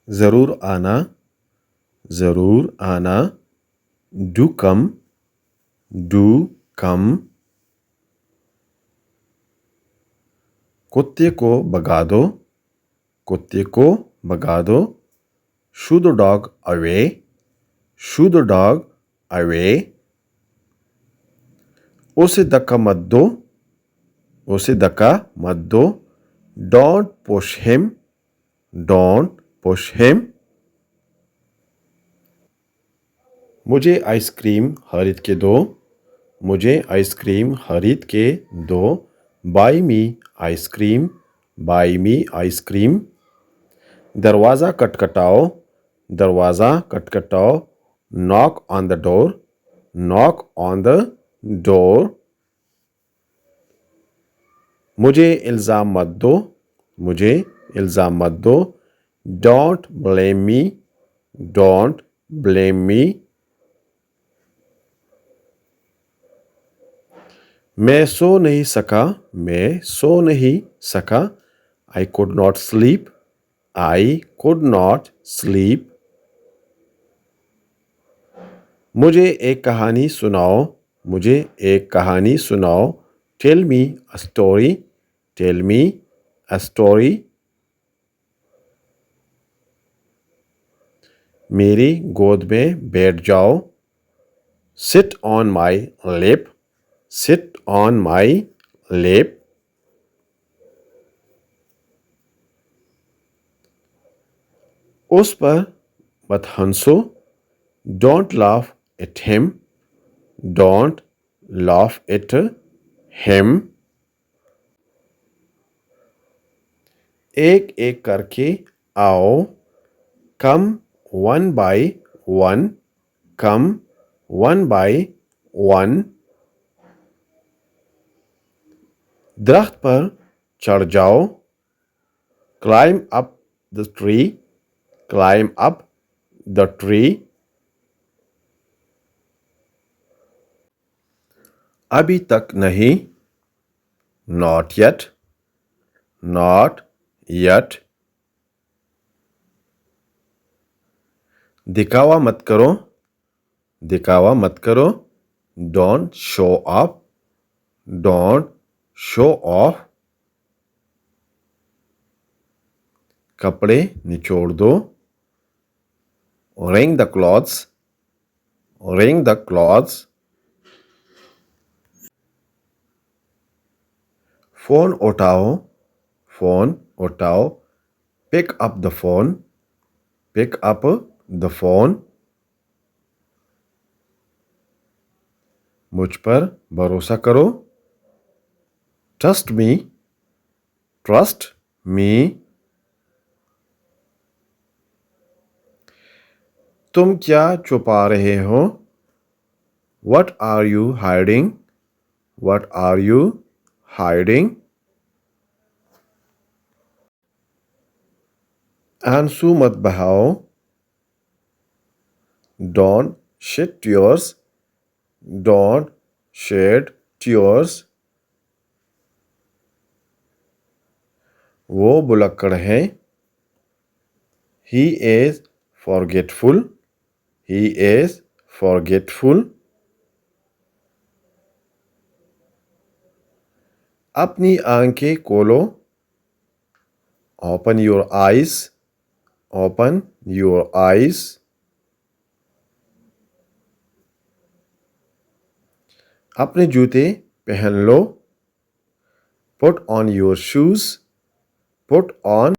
ज़रूर आना, ज़रूर आना। Do come, do come. कुत्ते को भगा दो, कुत्ते को भगा दो। Shoo the dog away, shoo the dog away. उसे धक्का मत दो, उसे धक्का मत दो। Don't push him, don't push him. मुझे आइसक्रीम खरीद के दो, मुझे आइसक्रीम खरीद के दो। Buy me ice cream, buy me ice cream. दरवाज़ा खटखटाओ, दरवाज़ा खटखटाओ। Knock on the door, knock on the door. मुझे इल्ज़ाम मत दो, मुझे इल्ज़ाम मत दो। Don't blame me, don't blame me. मैं सो नहीं सका, मैं सो नहीं सका। I could not sleep, I could not sleep. मुझे एक कहानी सुनाओ, मुझे एक कहानी सुनाओ। Tell me a story, tell me a story. मेरी गोद में बैठ जाओ। सिट ऑन माई लेप, सिट ऑन माई लेप। उस पर मत हंसो। Don't laugh at him, don't laugh at him. एक एक करके आओ। Come one by one, come one by one. दरख्त पर चढ़ जाओ। Climb up the tree, climb up the tree. अभी तक नहीं, नॉट येट, नॉट येट। दिखावा मत करो, दिखावा मत करो। Don't show off, don't show off. कपड़े निचोड़ दो। wring the clothes, wring the clothes। Phone उठाओ, फोन उठाओ। Pick up the phone, pick up the phone. मुझ पर भरोसा करो। Trust me, trust me. तुम क्या छुपा रहे हो? What are you hiding? What are you hiding? आंसू मत बहाओ। Don't shed tears, don't shed tears। वो भुलक्कड़ है। He is forgetful, he is forgetful। अपनी आंखें खोलो। Open your eyes, open your eyes। अपने जूते पहन लो। Put on your shoes, put on